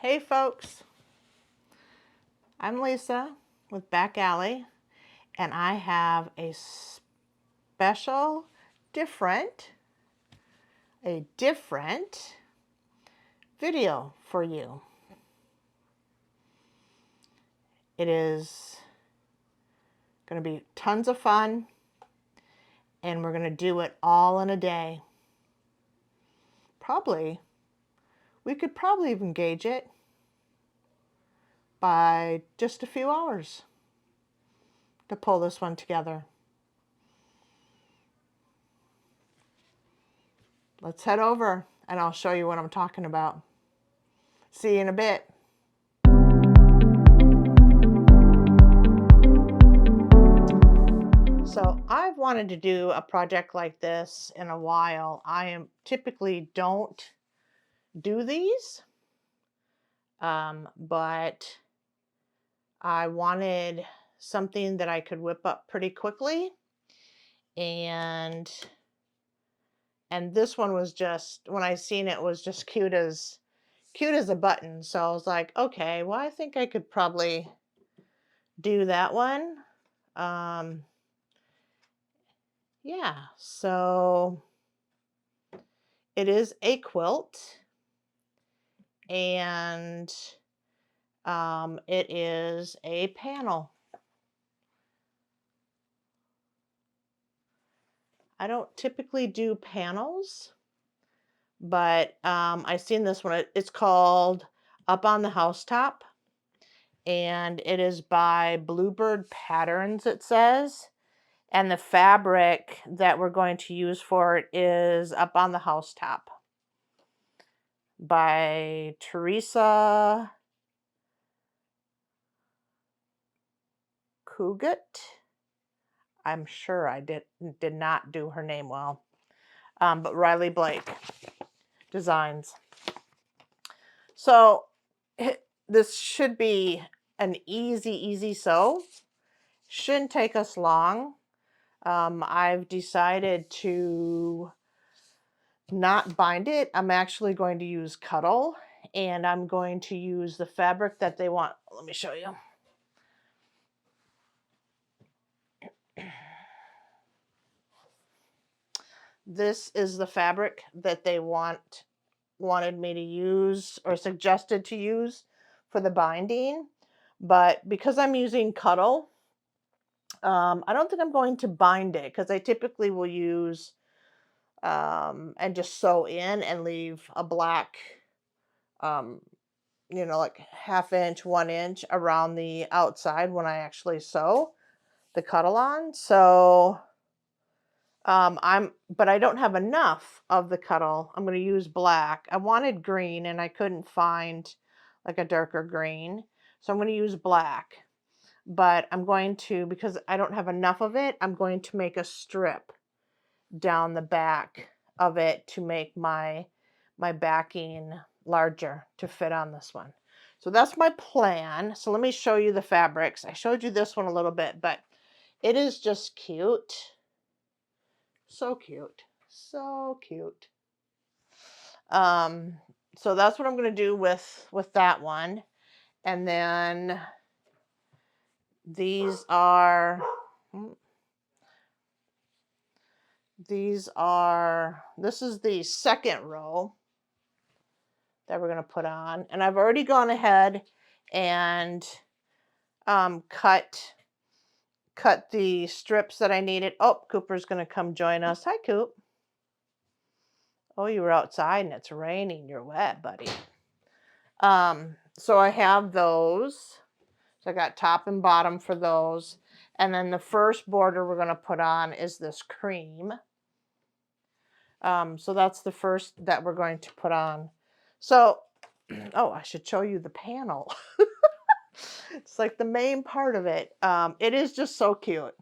Hey folks, I'm Lisa with Back Alley, and I have a special, different video for you. It is going to be tons of fun, and we're going to do it all in a day. We could probably even gauge it by just a few hours to pull this one together. Let's head over and I'll show you what I'm talking about. See you in a bit. So I've wanted to do a project like this in a while. I typically don't do these, but I wanted something that I could whip up pretty quickly, and this one was just, when I seen it, was just cute as a button. So I was like, okay, well, I think I could probably do that one. Yeah, so it is a quilt, and it is a panel. I don't typically do panels, but I seen this one. It's called Up on the Housetop, and it is by Bluebird Patterns, it says. And the fabric that we're going to use for it is Up on the Housetop by Teresa Cugat. I'm sure I did not do her name well. But Riley Blake Designs. So this should be an easy sew. Shouldn't take us long. I've decided to not bind it. I'm actually going to use Cuddle, and I'm going to use the fabric that they want. Let me show you. This is the fabric that they wanted me to use, or suggested to use, for the binding. But because I'm using Cuddle, I don't think I'm going to bind it, because I typically will use and just sew in and leave a black like 1/2 inch, 1 inch around the outside when I actually sew the Cuddle on. So but I don't have enough of the Cuddle. I'm going to use black. I wanted green and I couldn't find like a darker green, so I'm going to use black. But I'm going to, because I don't have enough of it, I'm going to make a strip down the back of it to make my backing larger to fit on this one. So that's my plan. So let me show you the fabrics. I showed you this one a little bit, but it is just cute. So cute. So cute. So that's what I'm going to do with that one. And then this is the second row that we're going to put on. And I've already gone ahead and cut the strips that I needed. Oh, Cooper's going to come join us. Hi, Coop. Oh, you were outside and it's raining. You're wet, buddy. So I have those. So I got top and bottom for those. And then the first border we're going to put on is this cream. So that's the first that we're going to put on. So, oh, I should show you the panel. It's like the main part of it. It is just so cute.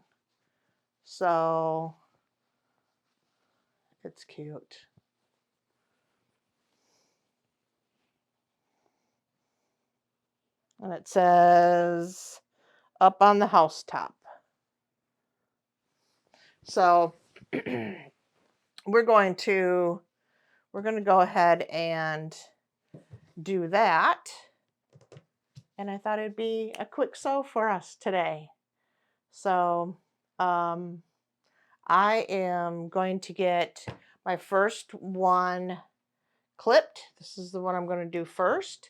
So it's cute. And it says Up on the Housetop. So we're going to go ahead and do that. and I thought it'd be a quick sew for us today. So I am going to get my first one clipped. This is the one I'm going to do first,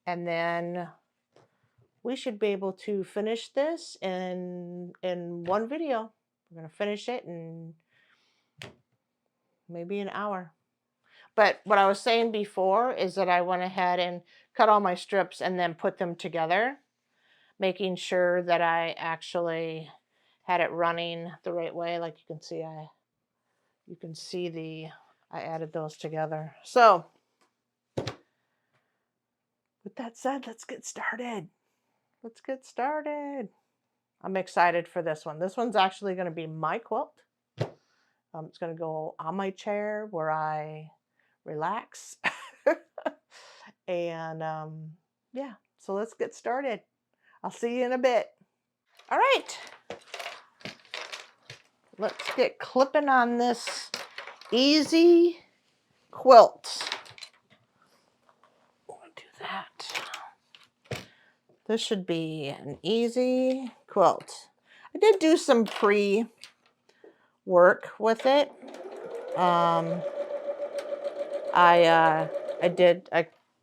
and then we should be able to finish this in one video. We're going to finish it in maybe an hour. But what I was saying before is that I went ahead and cut all my strips and then put them together, making sure that I actually had it running the right way. Like you can see, I added those together. So with that said, let's get started. Let's get started. I'm excited for this one. This one's actually going to be my quilt. It's going to go on my chair where I relax. And yeah, so let's get started. I'll see you in a bit. All right. Let's get clipping on this easy quilt. We'll do that. This should be an easy quilt. I did do some pre-work with it. I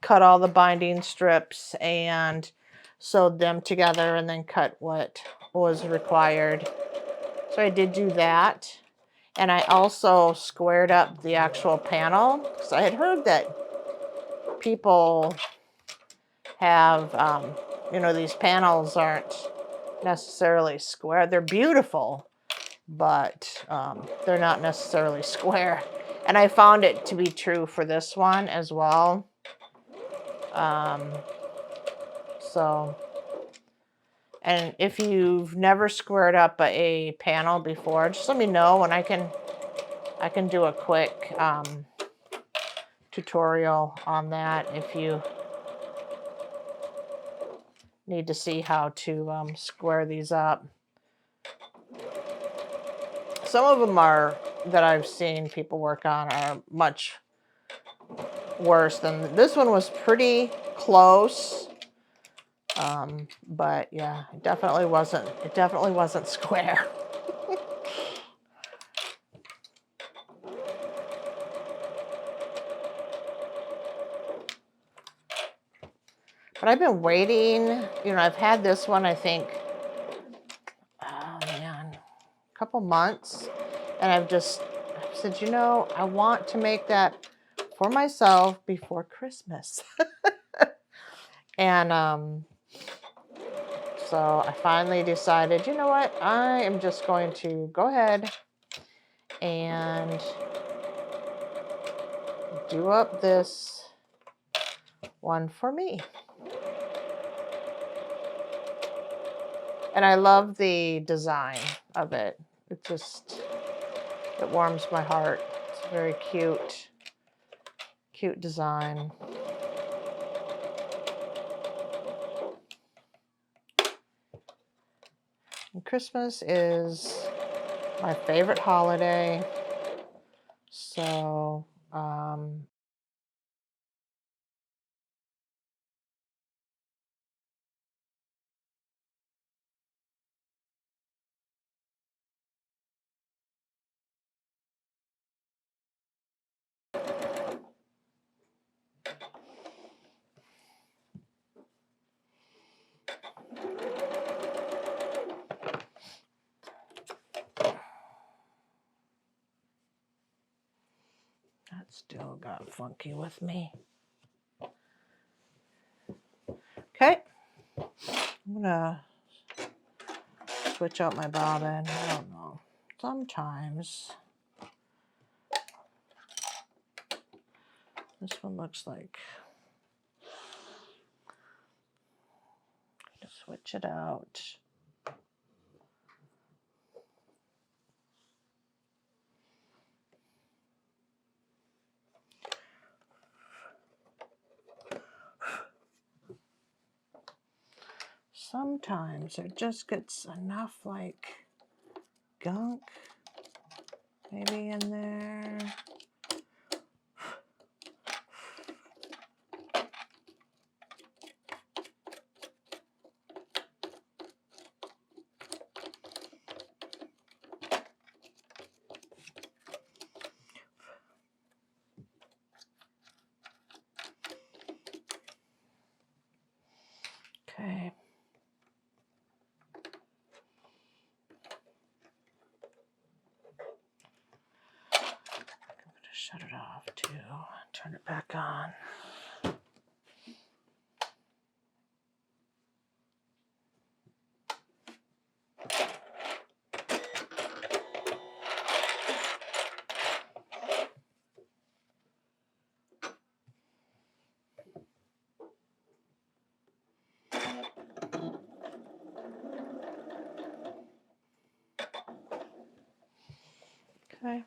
cut all the binding strips and sewed them together and then cut what was required. So I did do that. And I also squared up the actual panel because I had heard that people have, these panels aren't necessarily square. They're beautiful, but they're not necessarily square. And I found it to be true for this one as well. And if you've never squared up a panel before, just let me know and I can do a quick tutorial on that if you need to see how to square these up. Some of them that I've seen people work on are much worse than this one. Was pretty close, but yeah, it definitely wasn't square. But I've been waiting, I've had this one, I think, oh man, a couple months, and I've said, I want to make that for myself before Christmas. And so I finally decided, you know what, I am just going to go ahead and do up this one for me. And I love the design of it. It warms my heart. It's a very cute design. And Christmas is my favorite holiday. So, that still got funky with me. Okay, I'm gonna switch out my bobbin. I don't know. Sometimes this one looks like, just switch it out. Sometimes it just gets enough like gunk maybe in there. Okay. I'm going to shut it off too. Turn it back on. Okay.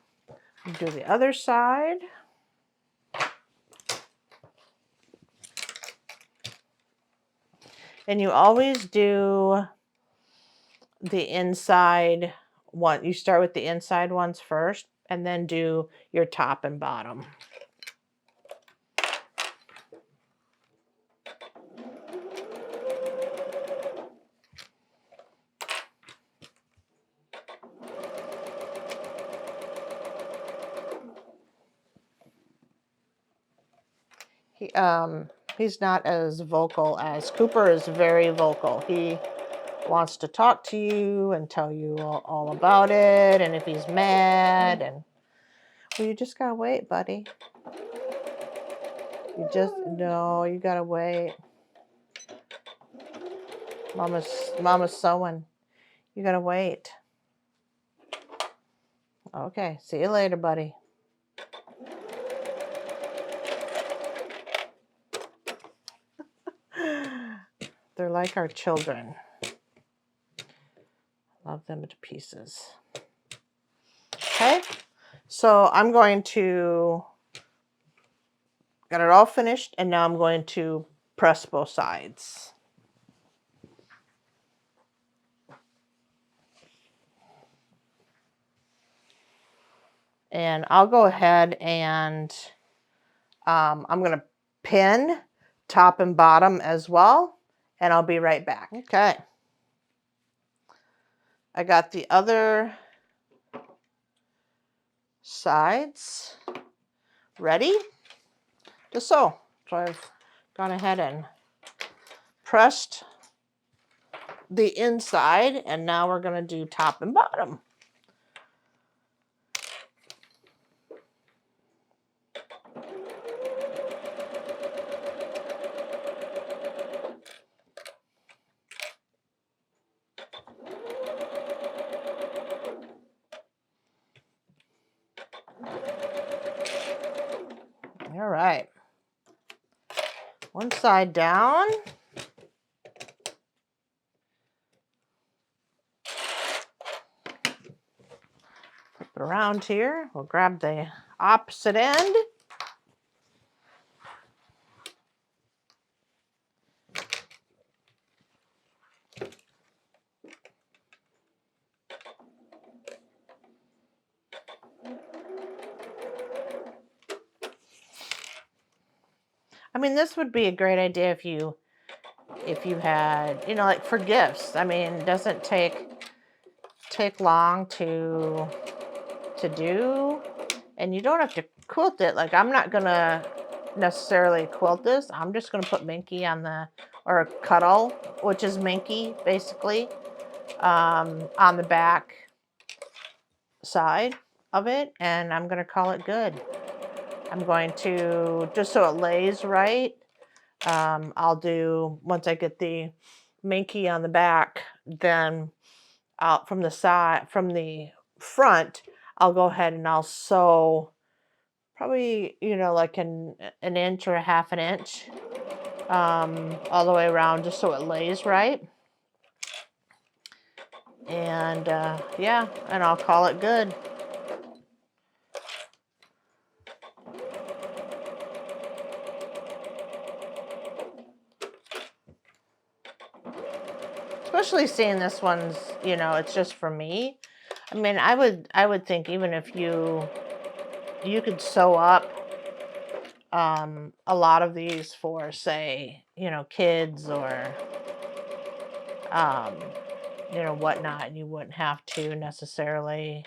Do the other side. And you always do the inside one. You start with the inside ones first and then do your top and bottom. He's not as vocal as Cooper is. Very vocal. He wants to talk to you and tell you all about it, and if he's mad, and well, you just gotta wait, buddy. You gotta wait. Mama's sewing. You gotta wait. Okay, see you later, buddy. They're like our children. Love them to pieces. Okay, so I'm going to got it all finished, and now I'm going to press both sides. And I'll go ahead and I'm going to pin top and bottom as well, and I'll be right back. Okay. I got the other sides ready to sew. So I've gone ahead and pressed the inside, and now we're going to do top and bottom. All right. One side down. Flip it around here. We'll grab the opposite end. I mean, this would be a great idea if you had, like for gifts. I mean, it doesn't take long to do, and you don't have to quilt it. Like, I'm not gonna necessarily quilt this. I'm just gonna put Minky or Cuddle, which is Minky basically, on the back side of it, and I'm gonna call it good. I'm going to, just so it lays right, I'll do, once I get the Minky on the back, then out from the front, I'll go ahead and I'll sew probably, like an inch or a half an inch, all the way around, just so it lays right. And yeah, and I'll call it good. Especially seeing this one's, it's just for me. I mean, I would think even if you could sew up a lot of these for, say, kids or whatnot, and you wouldn't have to necessarily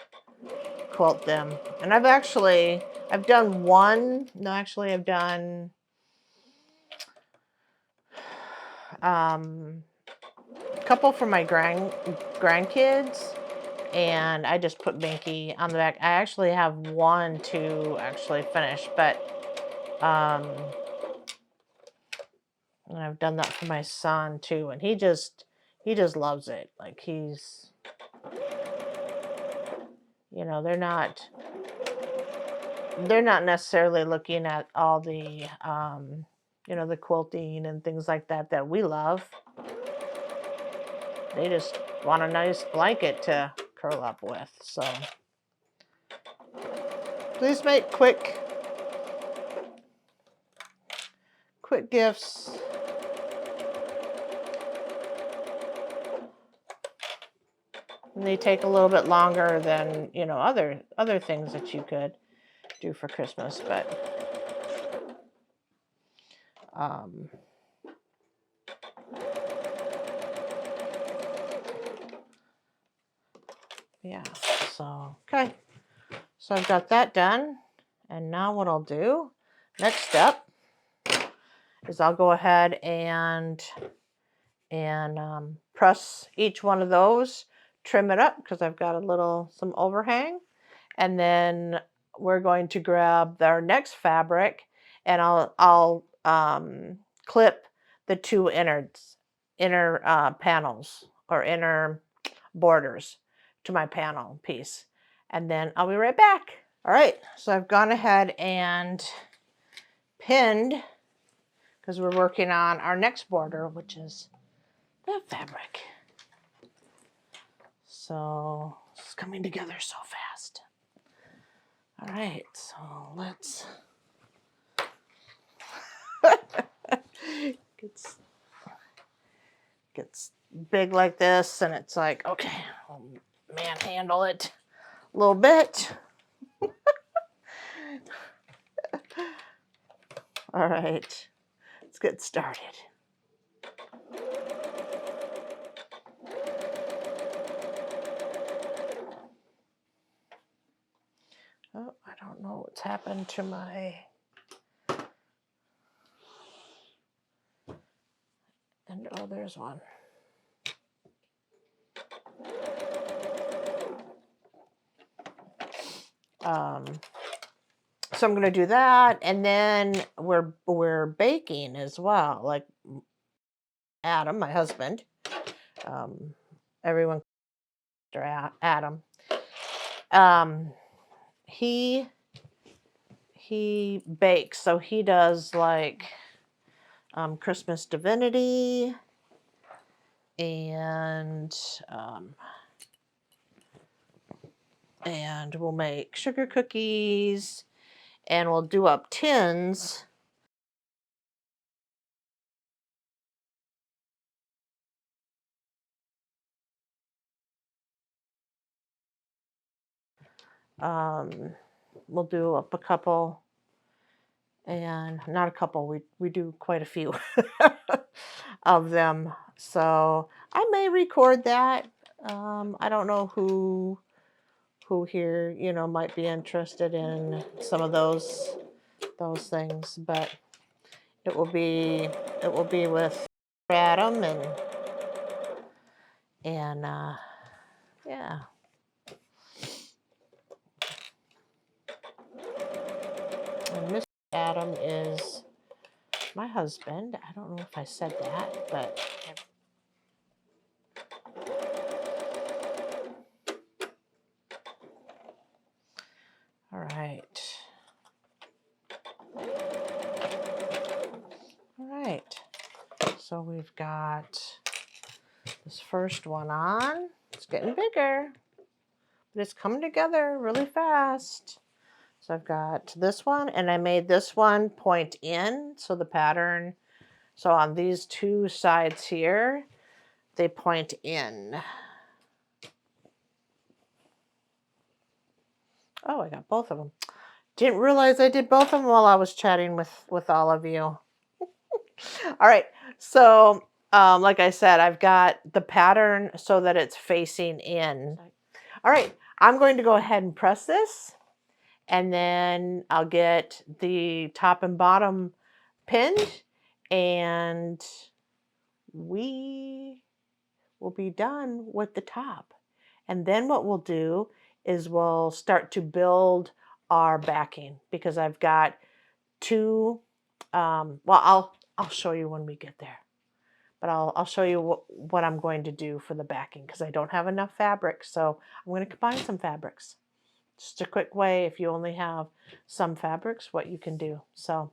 quilt them. And I've done one. No, actually, I've done couple for my grandkids, and I just put Minky on the back. I actually have one to actually finish, but and I've done that for my son too, and he just loves it. Like he's, you know, they're not necessarily looking at all the you know, the quilting and things like that that we love. They just want a nice blanket to curl up with. So please make quick gifts. And they take a little bit longer than, you know, other things that you could do for Christmas, but yeah, so okay. So I've got that done. And now what I'll do, next step, is I'll go ahead and press each one of those, trim it up because I've got some overhang, and then we're going to grab our next fabric, and I'll clip the two inner panels or inner borders to my panel piece, and then I'll be right back. All right, so I've gone ahead and pinned, because we're working on our next border, which is the fabric. So it's coming together so fast. All right, so let's gets big like this, and it's like, okay, I'll manhandle it a little bit. All right, let's get started. Oh, I don't know what's happened to my, and oh, there's one. So I'm going to do that, and then we're baking as well. Like Adam, my husband, everyone, Adam, he bakes, so he does like Christmas divinity, and we'll make sugar cookies, and we'll do up tins. We'll do up a couple, and not a couple, we do quite a few of them. So I may record that. I don't know who here, you know, might be interested in some of those things, but it will be with Adam, and yeah. And Mr. Adam is my husband. I don't know if I said that, but all right. All right. So we've got this first one on. It's getting bigger, but it's coming together really fast. So I've got this one, and I made this one point in, so the pattern, so on these two sides here, they point in. Oh, I got both of them. Didn't realize I did both of them while I was chatting with all of you. All right, so like I said, I've got the pattern so that it's facing in. All right, I'm going to go ahead and press this, and then I'll get the top and bottom pinned, and we will be done with the top. And then what we'll do is we'll start to build our backing, because I've got two, well, I'll show you when we get there. But I'll show you what I'm going to do for the backing, because I don't have enough fabric. So I'm going to combine some fabrics. Just a quick way, if you only have some fabrics, what you can do. So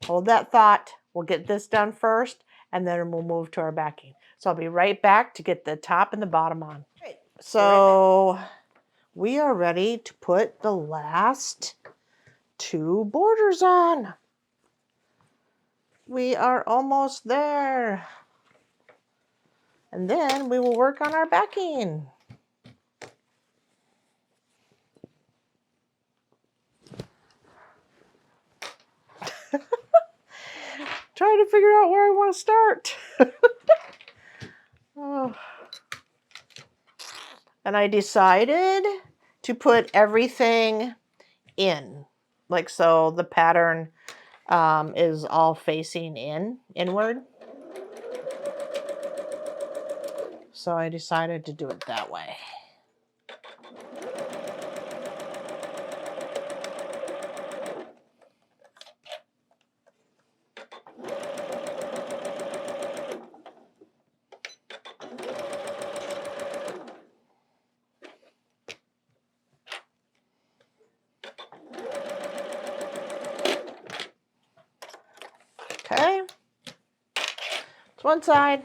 hold that thought. We'll get this done first, and then we'll move to our backing. So I'll be right back to get the top and the bottom on. Right. So we are ready to put the last two borders on. We are almost there. And then we will work on our backing. Trying to figure out where I want to start. Oh. And I decided to put everything in. Like so the pattern is all facing inward. So I decided to do it that way. Okay, it's one side.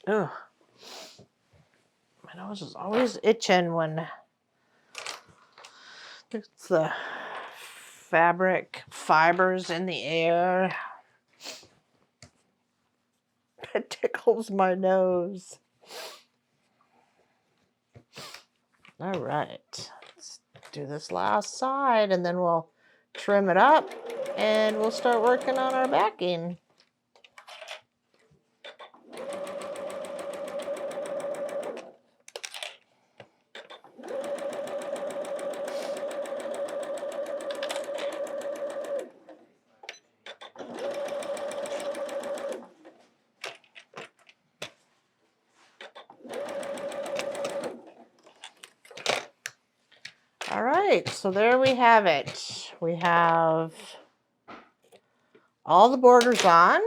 Ugh. My nose is always itching when it's the fabric fibers in the air. It tickles my nose. All right, let's do this last side, and then we'll trim it up, and we'll start working on our backing. All right, so there we have it. We have all the borders on,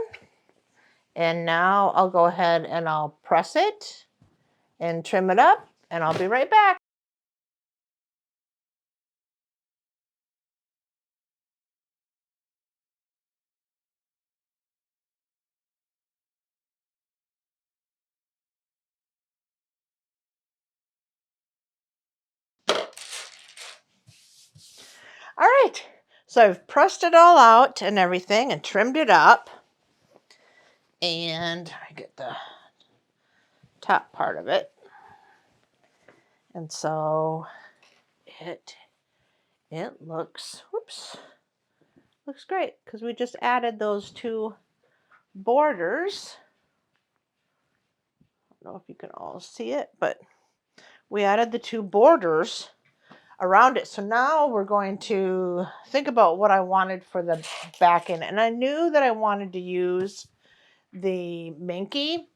and now I'll go ahead and I'll press it and trim it up, and I'll be right back. All right, so I've pressed it all out and everything and trimmed it up, and I get the top part of it. And so it looks, whoops, looks great, because we just added those two borders. I don't know if you can all see it, but we added the two borders around it. So now we're going to think about what I wanted for the backing. And I knew that I wanted to use the Minky,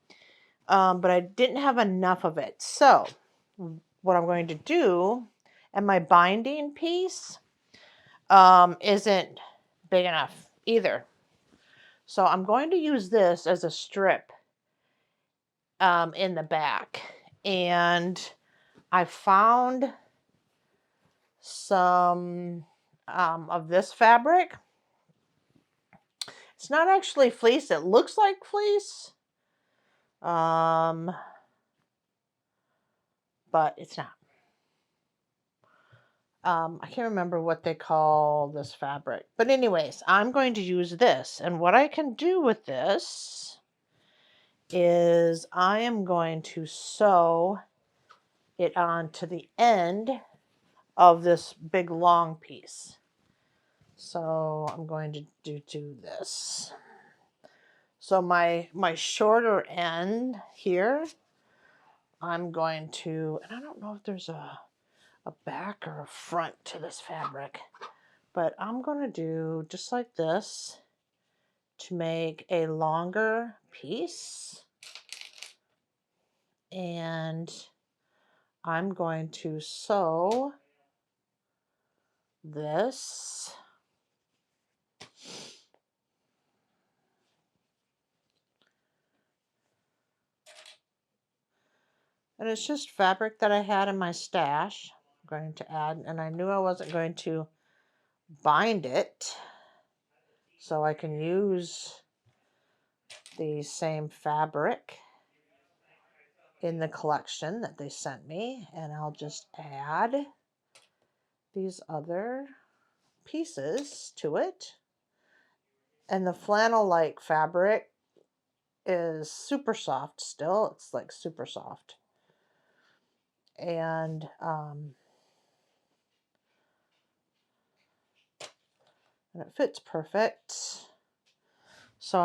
but I didn't have enough of it. So what I'm going to do, and my binding piece isn't big enough either. So I'm going to use this as a strip in the back. And I found some of this fabric. It's not actually fleece. It looks like fleece, but it's not. I can't remember what they call this fabric. But anyways, I'm going to use this. And what I can do with this is I am going to sew it onto the end of this big long piece. So I'm going to do this. So my shorter end here, I'm going to, and I don't know if there's a back or a front to this fabric, But I'm going to do just like this to make a longer piece. And I'm going to sew this. And it's just fabric that I had in my stash. I'm going to add, and I knew I wasn't going to bind it, so I can use the same fabric in the collection that they sent me, and I'll just add these other pieces to it. And the flannel-like fabric is super soft still. It's like super soft. And it fits perfect. So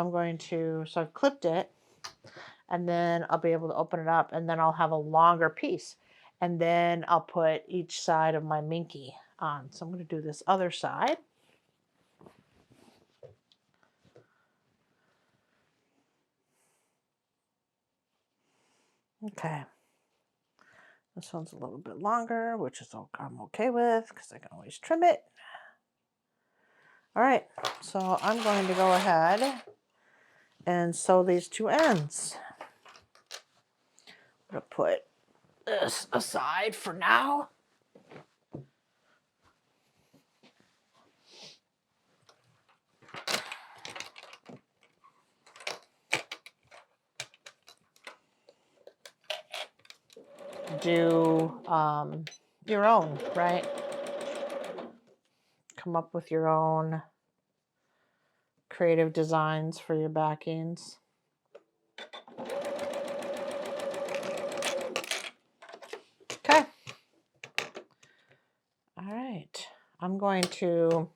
I've clipped it, and then I'll be able to open it up, and then I'll have a longer piece. And then I'll put each side of my Minky on. So I'm going to do this other side. Okay. This one's a little bit longer, which is I'm okay with because I can always trim it. All right, so I'm going to go ahead and sew these two ends. I'm going to put this aside for now. Do your own, right? Come up with your own creative designs for your backings. Okay. All right. I'm going to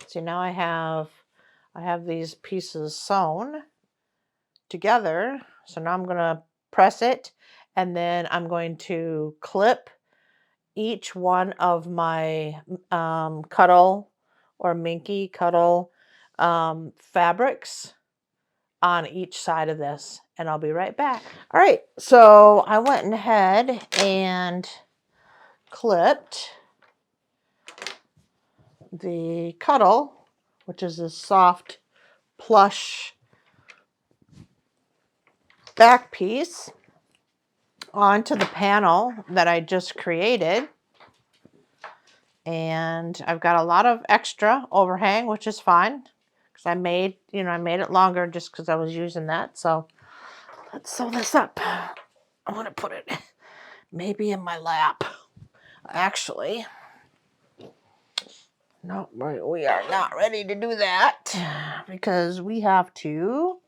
see now I have these pieces sewn together. So now I'm going to press it, and then I'm going to clip each one of my Cuddle or Minky Cuddle fabrics on each side of this, and I'll be right back. All right, so I went ahead and clipped the Cuddle, which is this soft plush back piece, onto the panel that I just created. And I've got a lot of extra overhang, which is fine because I made it longer just because I was using that. So let's sew this up. I'm going to put it maybe in my lap. Actually, no, we are not ready to do that because we have to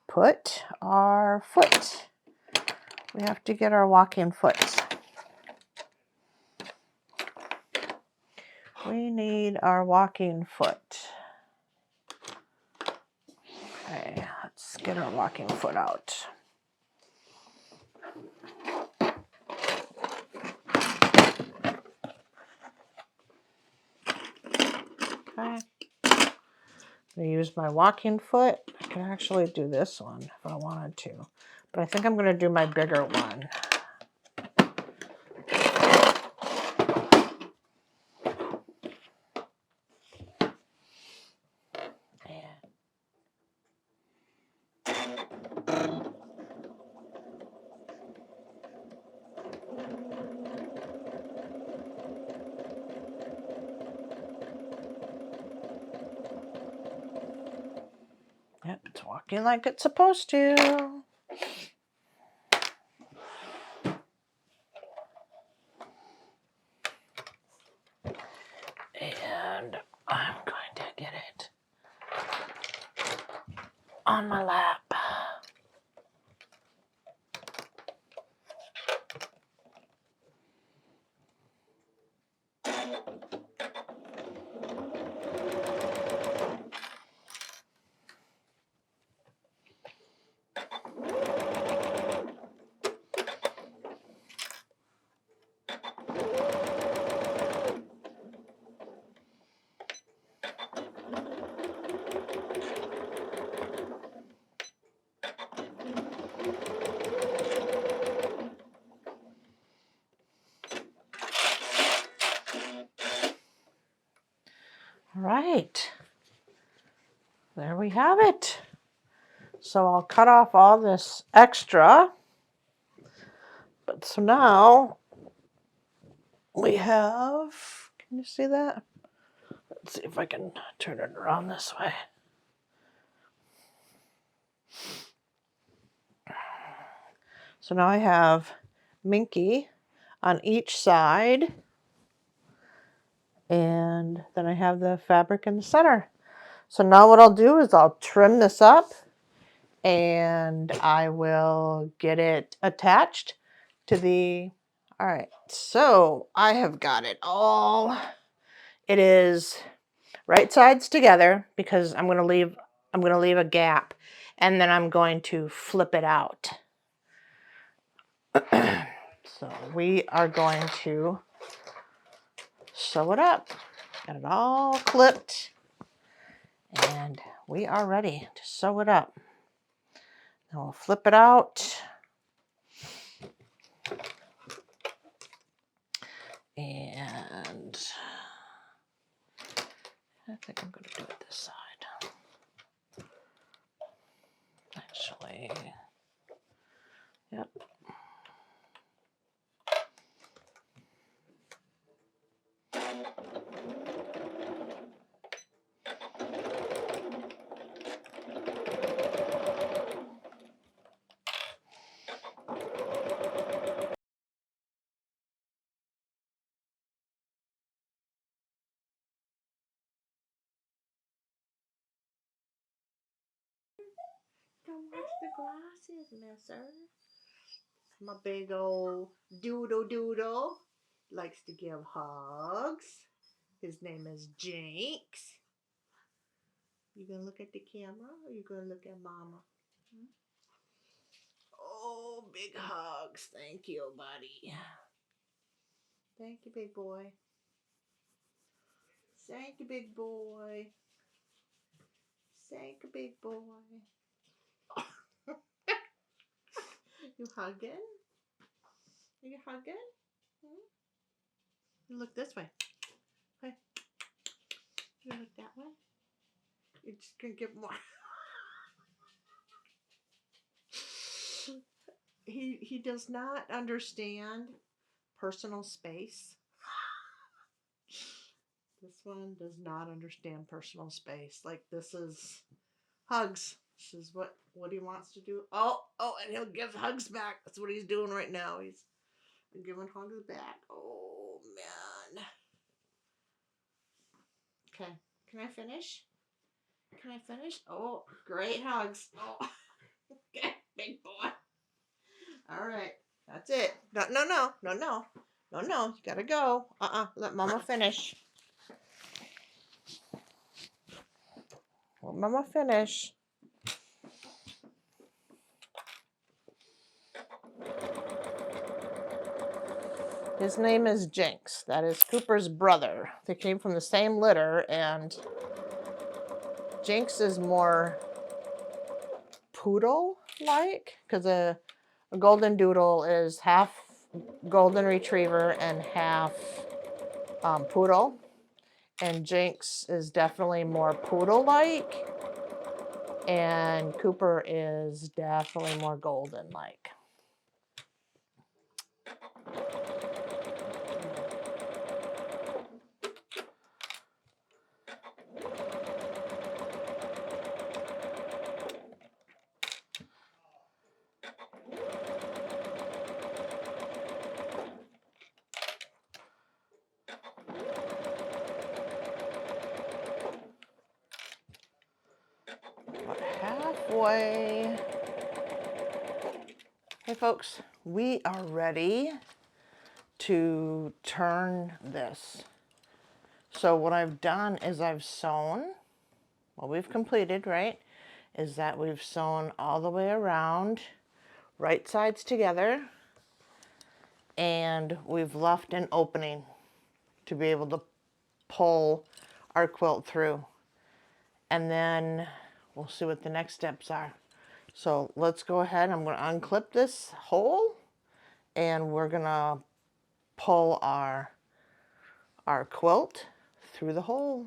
put our foot. We have to get our walk-in foot. We need our walking foot. Okay, let's get our walking foot out. Okay. I'm going to use my walking foot. I can actually do this one if I wanted to, but I think I'm going to do my bigger one. Yep, it's walking like it's supposed to. And I'm going to get it on my lap. All right, there we have it. So I'll cut off all this extra. But so now we have, can you see that? Let's see if I can turn it around this way. So now I have Minky on each side, and then I have the fabric in the center. So now what I'll do is I'll trim this up and I will get it attached to the, all right, so I have got it all. It is right sides together because I'm going to leave a gap, and then I'm going to flip it out. So we are going to sew it up. Got it all clipped, and we are ready to sew it up. Now we'll flip it out. And I think I'm going to do it this side. Actually, yep. Don't watch the glasses, misser. My big old doodle likes to give hugs. His name is Jinx. You gonna look at the camera or you gonna look at mama? Hmm? Oh, big hugs. Thank you, buddy. Thank you, big boy. Thank you, big boy. Thank you, big boy. You hugging? Are you hugging? Hmm? You look this way. Okay. You look that way. You're just gonna get more. He does not understand personal space. This one does not understand personal space. Like, this is hugs. This is what he wants to do. Oh, and he'll give hugs back. That's what he's doing right now. He's giving hugs back. Oh, man. Okay. Can I finish? Can I finish? Oh, great hugs. Oh, okay, big boy. All right. That's it. No. You gotta go. Let mama finish. Let mama finish. His name is Jinx. That is Cooper's brother. They came from the same litter, and Jinx is more poodle-like, because a golden doodle is half golden retriever and half poodle. And Jinx is definitely more poodle-like, and Cooper is definitely more golden-like. About halfway. Hey folks, we are ready to turn this. So what I've done is I've sewn, what we've completed, right, is that we've sewn all the way around, right sides together, and we've left an opening to be able to pull our quilt through. And then we'll see what the next steps are. So let's go ahead. I'm going to unclip this hole, and we're going to pull our quilt through the hole.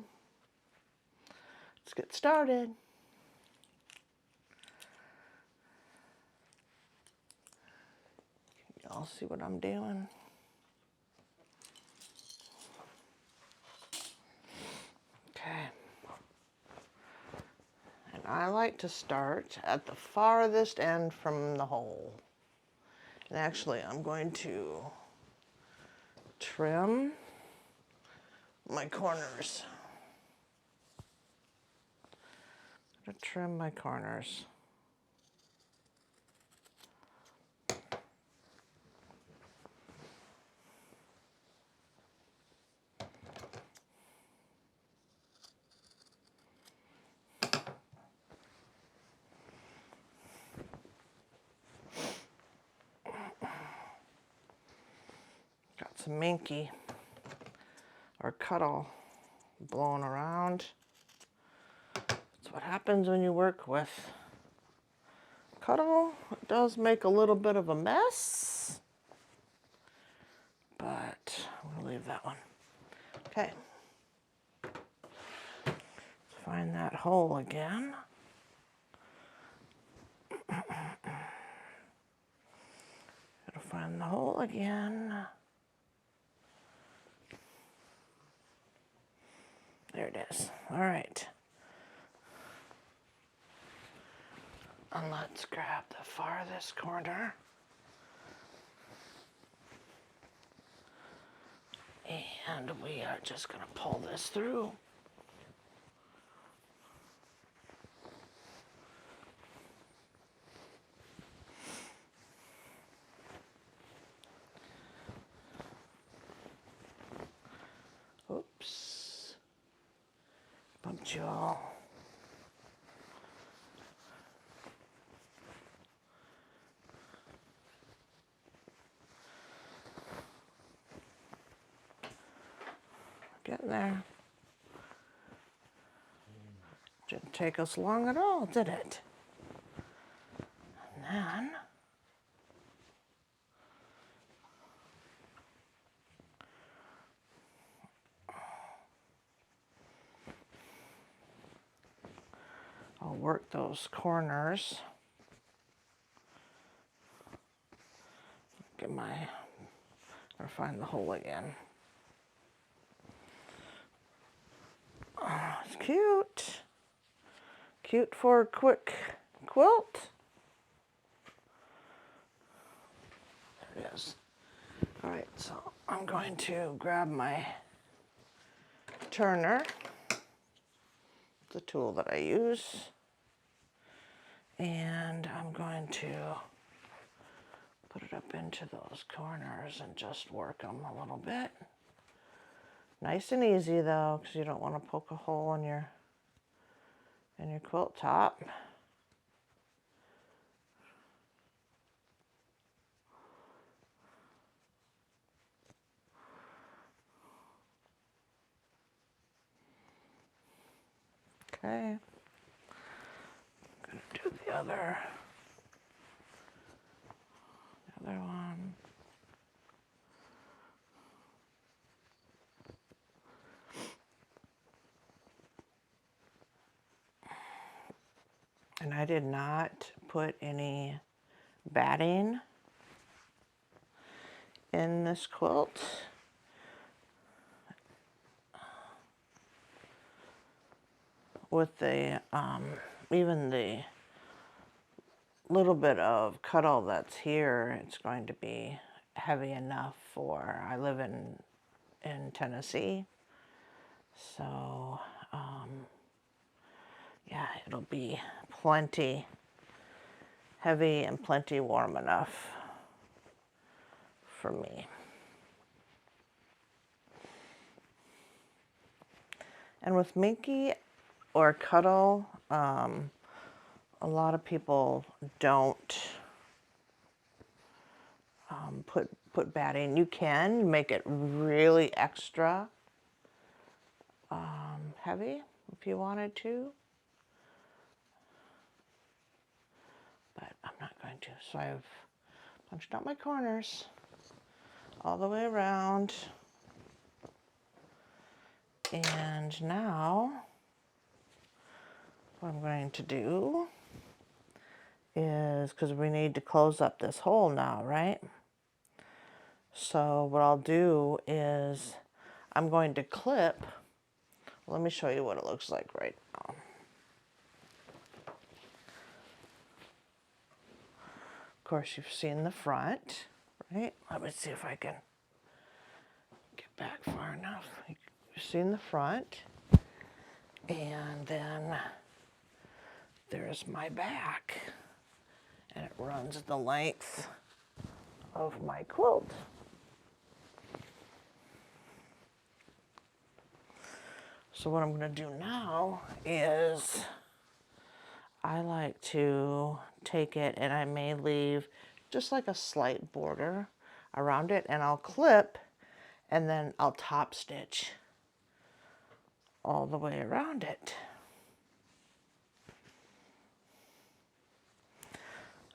let's get started. Y'all see what I'm doing? Okay. And I like to start at the farthest end from the hole. And actually, I'm going to trim my corners. Trim my corners. Got some Minky or Cuddle blowing around. That's what happens when you work with Cuddle. It does make a little bit of a mess, but I'm gonna leave that one. Okay. Let's find that hole again. Gotta find the hole again. There it is. All right. And let's grab the farthest corner. And we are just going to pull this through. Oops. Bumped you all. Getting there. Didn't take us long at all, did it? And then I'll work those corners. Get my, or find the hole again. Oh, it's cute. Cute for a quick quilt. There it is. All right, so I'm going to grab my turner, the tool that I use, and I'm going to put it up into those corners and just work them a little bit. Nice and easy though, because you don't want to poke a hole in your quilt top. Okay. I'm going to do the other one. And I did not put any batting in this quilt. With the, even the little bit of Cuddle that's here, it's going to be heavy enough for, I live in Tennessee. So, yeah, it'll be plenty heavy and plenty warm enough for me. And with Minky or Cuddle, a lot of people don't put batting. You can make it really extra heavy if you wanted to, but I'm not going to. So I've punched out my corners all the way around, and now what I'm going to do is, because we need to close up this hole now, right? So what I'll do is I'm going to clip, let me show you what it looks like right now. Of course, you've seen the front, right? Let me see if I can get back far enough. You've seen the front, and then there's my back, and it runs the length of my quilt. So what I'm going to do now is I like to take it, and I may leave just like a slight border around it, and I'll clip, and then I'll top stitch all the way around it.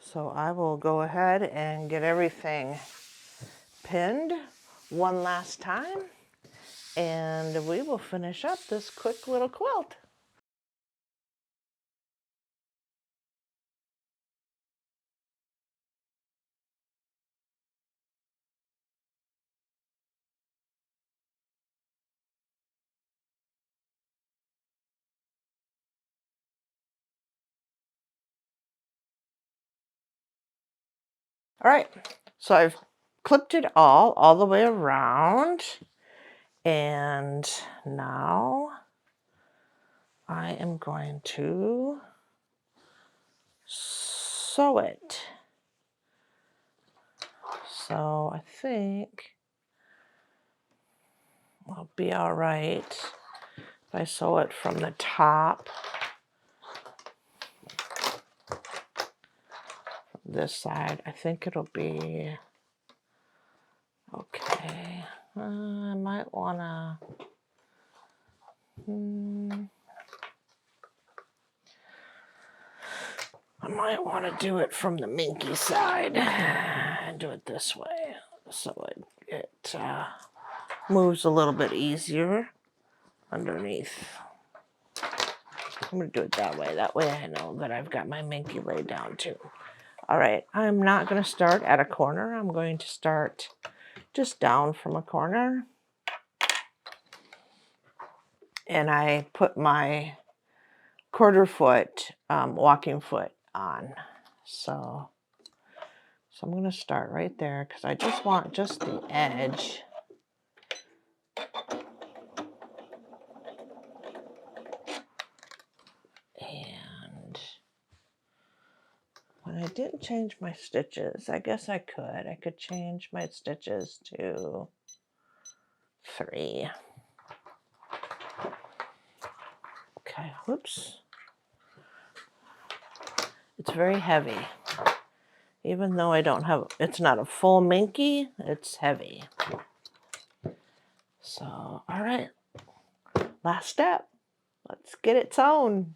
So I will go ahead and get everything pinned one last time, and we will finish up this quick little quilt. All right, so I've clipped it all the way around, and now I am going to sew it. So I think I'll be all right if I sew it from the top. This side, I think it'll be okay. I might wanna, do it from the Minky side and do it this way, so it moves a little bit easier underneath. I'm gonna do it that way. That way I know that I've got my Minky laid down too. All right, I'm not gonna start at a corner. I'm going to start just down from a corner. And I put my 1/4 foot walking foot on. So I'm gonna start right there because I just want just the edge. And when I didn't change my stitches, I guess I could. I could change my stitches to 3. Okay, whoops. It's very heavy. Even though I don't have, it's not a full Minky, it's heavy. So, all right, last step. Let's get it sewn.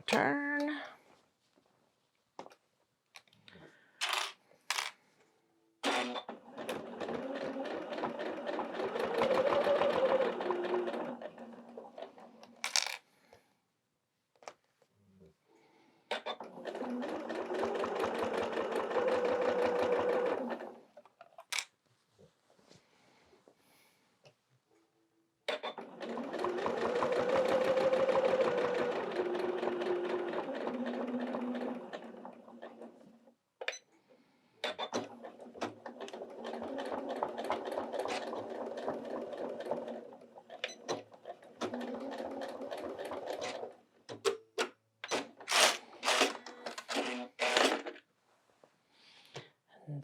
turn.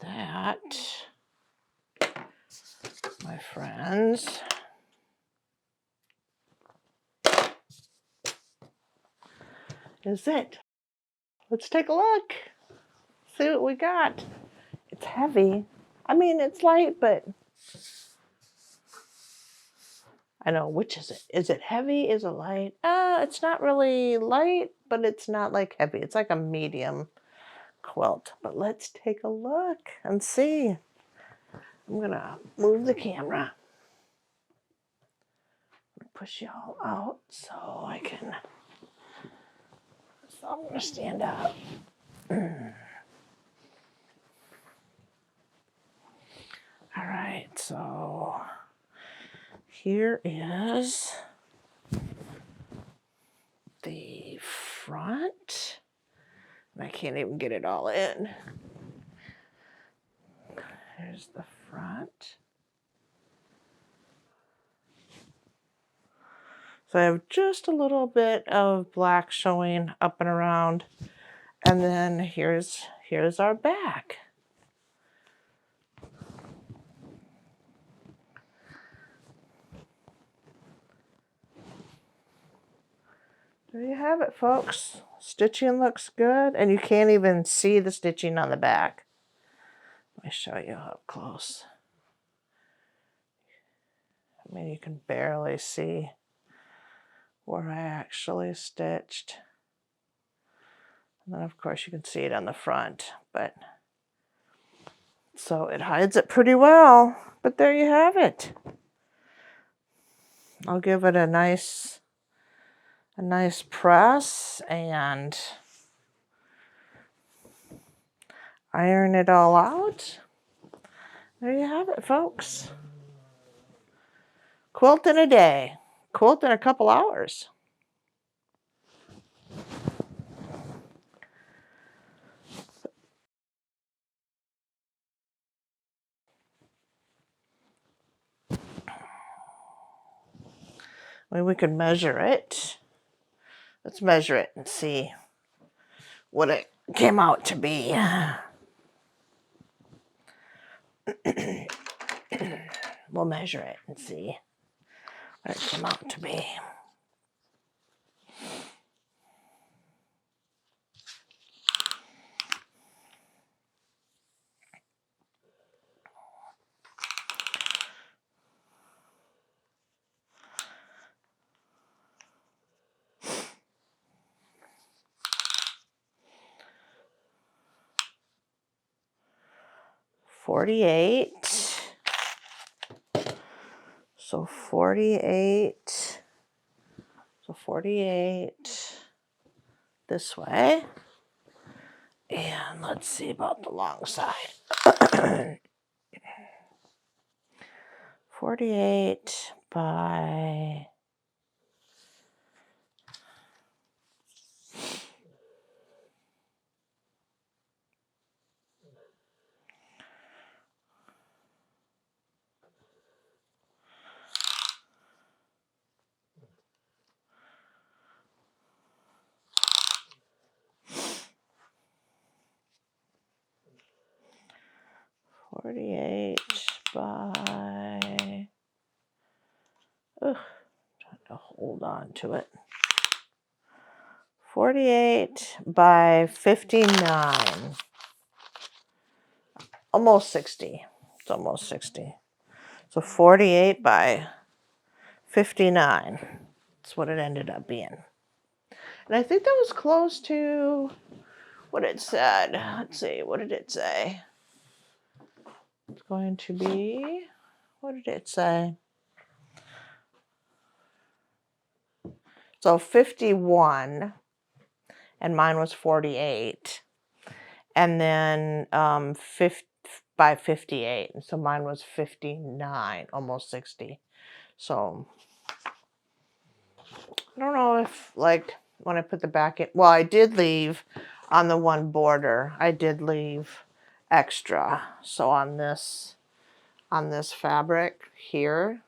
That, my friends, is it. Let's take a look. See what we got. It's heavy. I mean, it's light, but I know, which is it? Is it heavy? Is it light? It's not really light, but it's not like heavy. It's like a medium quilt. But let's take a look and see. I'm gonna move the camera. Push y'all out so I can. So I'm gonna stand up. All right, so here is the front. I can't even get it all in. Here's the front. So I have just a little bit of black showing up and around. And then here's our back. There you have it, folks. Stitching looks good, and you can't even see the stitching on the back. Let me show you up close. I mean, you can barely see where I actually stitched. And then, of course, you can see it on the front, but so it hides it pretty well. But there you have it. I'll give it a nice press and iron it all out. There you have it, folks. Quilt in a day. Quilt in a couple hours. I mean, we could measure it. Let's measure it and see what it came out to be. We'll measure it and see what it came out to be. So 48. So 48 this way. And let's see about the long side. 48 by 48 by, trying to hold on to it. 48 by 59. Almost 60. It's almost 60. So 48 by 59. That's what it ended up being. And I think that was close to what it said. Let's see, what did it say? It's going to be, what did it say? So 51, and mine was 48. And then 50 by 58. So mine was 59, almost 60. So I don't know if, like, when I put the back in, well, I did leave on the one border, I did leave extra. So on this fabric here,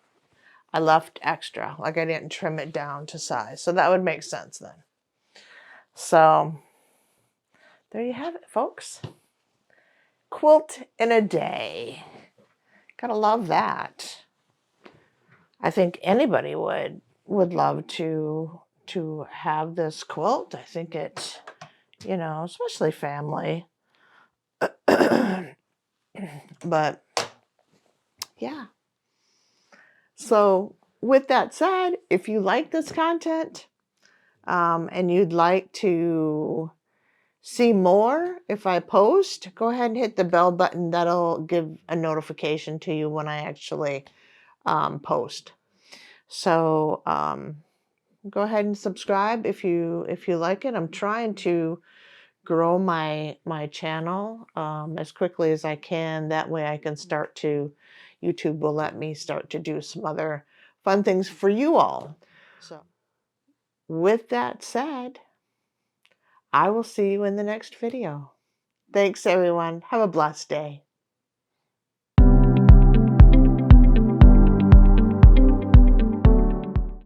I left extra, like I didn't trim it down to size. So that would make sense then. So there you have it, folks. Quilt in a day. Gotta love that. I think anybody would love to have this quilt. I think it, you know, especially family. But yeah. So with that said, if you like this content and you'd like to see more if I post, go ahead and hit the bell button. That'll give a notification to you when I actually post. So go ahead and subscribe if you like it. I'm trying to grow my channel as quickly as I can. That way I can start to, YouTube will let me start to do some other fun things for you all. So with that said, I will see you in the next video. Thanks everyone. Have a blessed day.